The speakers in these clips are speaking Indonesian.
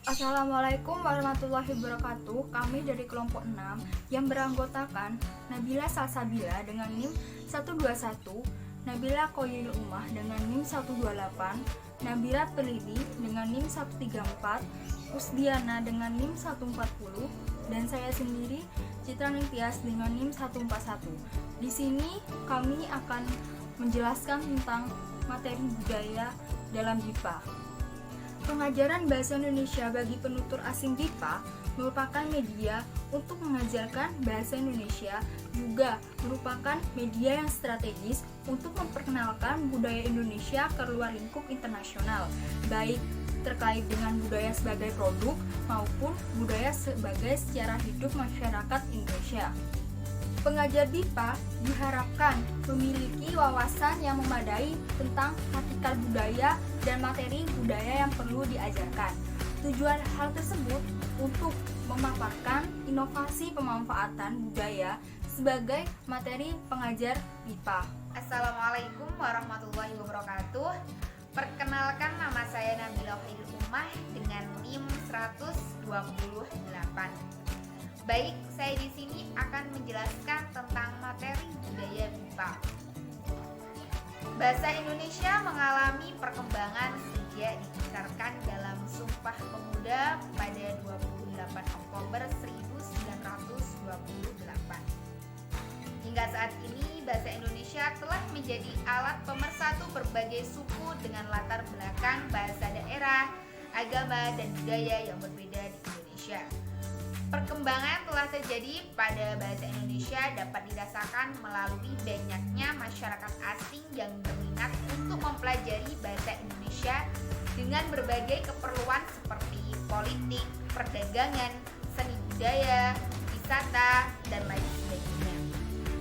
Assalamualaikum warahmatullahi wabarakatuh. Kami dari kelompok 6 yang beranggotakan Nabila Salsabila dengan NIM 121, Nabila Khoiril Ummah dengan NIM 128, Nabila Pelidi dengan NIM 134, Usdiana dengan NIM 140, dan saya sendiri Citra Ningtyas dengan NIM 141. Di sini kami akan menjelaskan tentang materi budaya dalam BIPA. Pengajaran Bahasa Indonesia bagi penutur asing BIPA merupakan media untuk mengajarkan bahasa Indonesia, juga merupakan media yang strategis untuk memperkenalkan budaya Indonesia ke luar lingkup internasional, baik terkait dengan budaya sebagai produk maupun budaya sebagai secara hidup masyarakat Indonesia. Pengajar BIPA diharapkan memiliki wawasan yang memadai tentang hakikat budaya dan materi budaya yang perlu diajarkan. Tujuan hal tersebut untuk memaparkan inovasi pemanfaatan budaya sebagai materi pengajar BIPA. Assalamualaikum warahmatullahi wabarakatuh. Perkenalkan, nama saya Nabila Khoiril Ummah dengan NIM 128. Baik, saya di sini akan menjelaskan tentang materi budaya BIPA. Bahasa Indonesia mengalami perkembangan sejak dibesarkan dalam Sumpah Pemuda pada 28 Oktober 1928. Hingga saat ini, bahasa Indonesia telah menjadi alat pemersatu berbagai suku dengan latar belakang bahasa daerah, agama, dan budaya yang berbeda di Indonesia. Perkembangan telah terjadi pada bahasa Indonesia dapat dirasakan melalui banyaknya masyarakat asing yang berminat untuk mempelajari bahasa Indonesia dengan berbagai keperluan seperti politik, perdagangan, seni budaya, wisata, dan lain sebagainya.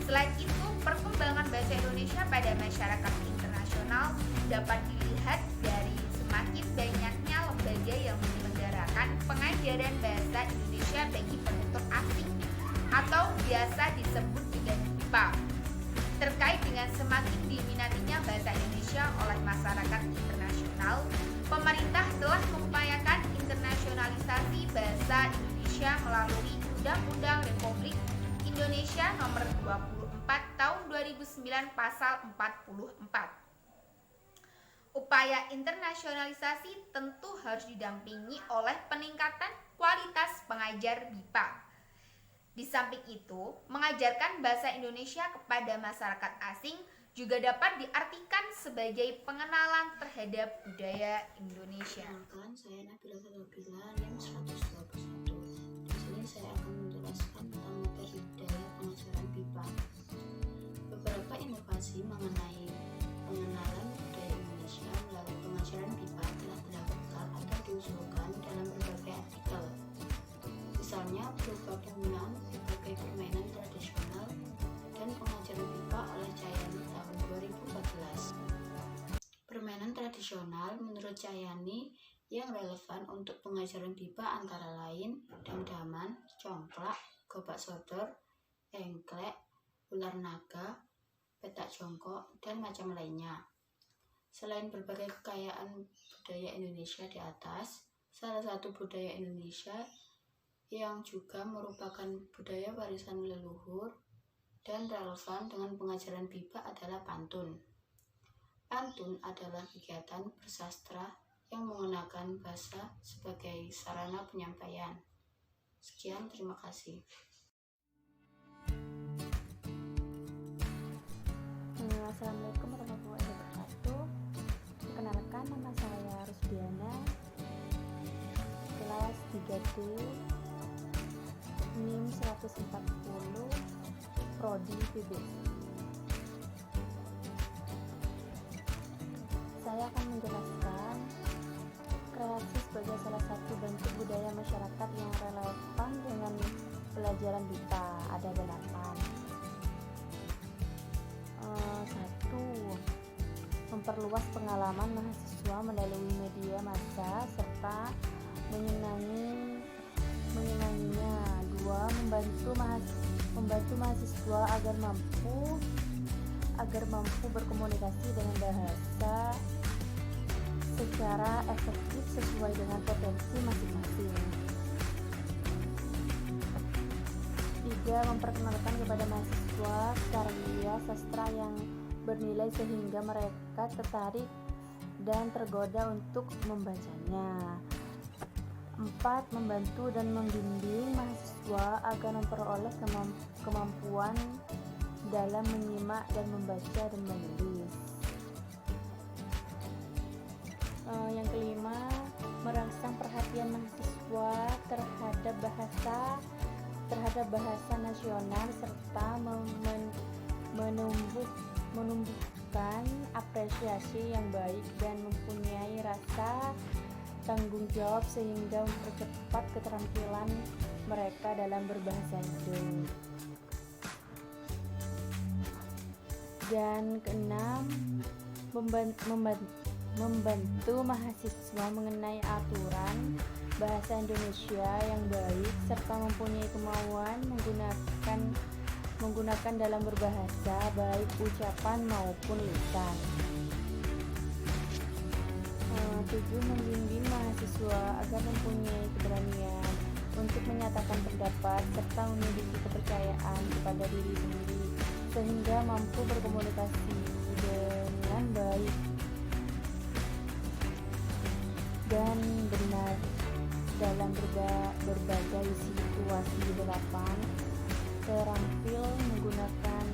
Selain itu, perkembangan bahasa Indonesia pada masyarakat internasional dapat dilihat dari semakin banyaknya lembaga yang menyelenggarakan pengajaran bahasa Indonesia bagi penutur asing atau biasa disebut dengan BIPA. Terkait dengan semakin diminatinya bahasa Indonesia oleh masyarakat internasional, pemerintah telah mengupayakan internasionalisasi bahasa Indonesia melalui Undang-Undang Republik Indonesia Nomor 24 Tahun 2009 Pasal 44. Upaya internasionalisasi tentu harus didampingi oleh peningkatan kualitas pengajar BIPA. Di samping itu, mengajarkan bahasa Indonesia kepada masyarakat asing juga dapat diartikan sebagai pengenalan terhadap budaya Indonesia. Perkenalkan, saya Nabila Salsabila, NIM 121. Di sini saya akan menjelaskan tentang materi budaya pengajaran BIPA. Beberapa inovasi mengenai pengenalan budaya Indonesia melalui pengajaran BIPA telah dilakukan atau diusulkan dalam berbagai artikel. Misalnya berupa penggunaan berbagai permainan tradisional dan pengajaran BIPA oleh Cayani tahun 2014. Permainan tradisional menurut Cayani yang relevan untuk pengajaran BIPA antara lain dangdaman, congklak, gobak sodor, engklek, ular naga, petak jongkok, dan macam lainnya. Selain berbagai kekayaan budaya Indonesia di atas, salah satu budaya Indonesia yang juga merupakan budaya warisan leluhur dan relevan dengan pengajaran BIPA adalah pantun. Pantun adalah kegiatan bersastra yang menggunakan bahasa sebagai sarana penyampaian. Sekian, terima kasih. Assalamualaikum warahmatullahi wabarakatuh. Perkenalkan, nama saya Rusdiana, kelas 3D, NIM 140, Prodi PBS. Saya akan menjelaskan kreasi sebagai salah satu bentuk budaya masyarakat yang relevan dengan pelajaran BIPA. Ada 8. 1. Memperluas pengalaman mahasiswa melalui media massa serta menyenanginya. 2. Membantu mahasiswa agar mampu berkomunikasi dengan bahasa secara efektif sesuai dengan potensi masing-masing. memperkenalkan kepada mahasiswa karya sastra yang bernilai sehingga mereka tertarik dan tergoda untuk membacanya. 4. Membantu dan membimbing mahasiswa agar memperoleh kemampuan dalam menyimak dan membaca dan menulis. Yang kelima, merangsang perhatian mahasiswa terhadap bahasa nasional serta menumbuhkan apresiasi yang baik dan mempunyai rasa tanggung jawab sehingga mempercepat keterampilan mereka dalam berbahasa itu. Dan keenam, membantu mahasiswa mengenai aturan bahasa Indonesia yang baik serta mempunyai kemauan menggunakan dalam berbahasa baik ucapan maupun lisan. 7. Membimbing mahasiswa agar mempunyai keberanian untuk menyatakan pendapat serta memiliki kepercayaan kepada diri sendiri sehingga mampu berkomunikasi dengan baik dan benar dalam berbagai situasi. 8. Terampil menggunakan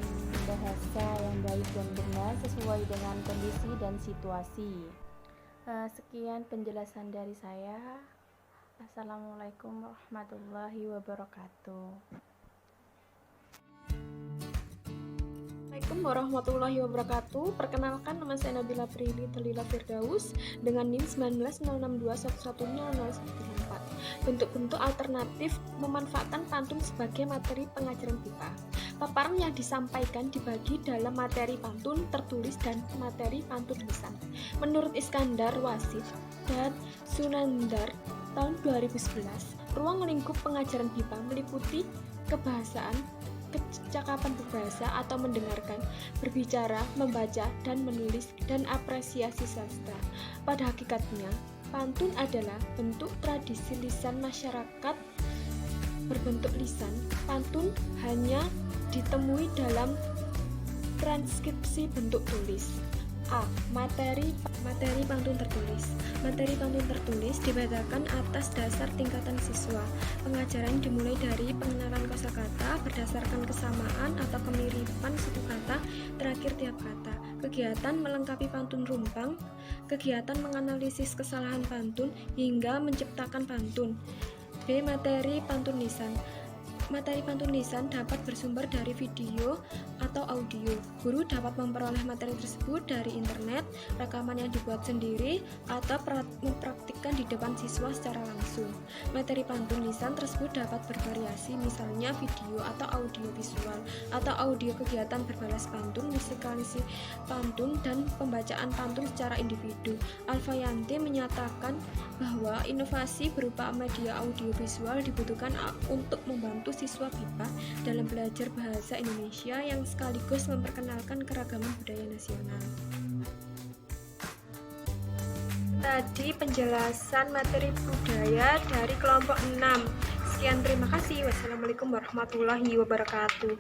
bahasa yang baik dan benar sesuai dengan kondisi dan situasi. Sekian penjelasan dari saya. Assalamualaikum warahmatullahi wabarakatuh. Assalamualaikum warahmatullahi wabarakatuh. Perkenalkan, nama saya Nabila Prilly Talila Firdaus dengan NIM 190621100114. Bentuk-bentuk alternatif memanfaatkan pantun sebagai materi pengajaran BIPA. Paparan yang disampaikan dibagi dalam materi pantun tertulis dan materi pantun lisan. Menurut Iskandar Wasid dan Sunandar tahun 2011, ruang lingkup pengajaran BIPA meliputi kebahasaan, kecakapan berbahasa atau mendengarkan, berbicara, membaca, dan menulis, dan apresiasi sastra. Pada hakikatnya, pantun adalah bentuk tradisi lisan masyarakat berbentuk lisan. Pantun hanya ditemui dalam transkripsi bentuk tulis. A. Materi pantun tertulis. Materi pantun tertulis dibedakan atas dasar tingkatan siswa. Pengajaran dimulai dari pengenalan kosakata berdasarkan kesamaan atau kemiripan suku kata terakhir tiap kata. Kegiatan melengkapi pantun rumpang. Kegiatan menganalisis kesalahan pantun hingga menciptakan pantun. B. Materi pantun lisan. Materi pantun lisan dapat bersumber dari video atau audio. Guru dapat memperoleh materi tersebut dari internet, rekaman yang dibuat sendiri, atau mempraktikkan di depan siswa secara langsung. Materi pantun lisan tersebut dapat bervariasi, misalnya video atau audio visual, atau audio kegiatan berbalas pantun, musikalisasi pantun, dan pembacaan pantun secara individu. Alfayanti menyatakan bahwa inovasi berupa media audio visual dibutuhkan untuk membantu siswa BIPA dalam belajar bahasa Indonesia yang sekaligus memperkenalkan keragaman budaya nasional. Tadi penjelasan materi budaya dari kelompok 6. Sekian, terima kasih. Wassalamualaikum warahmatullahi wabarakatuh.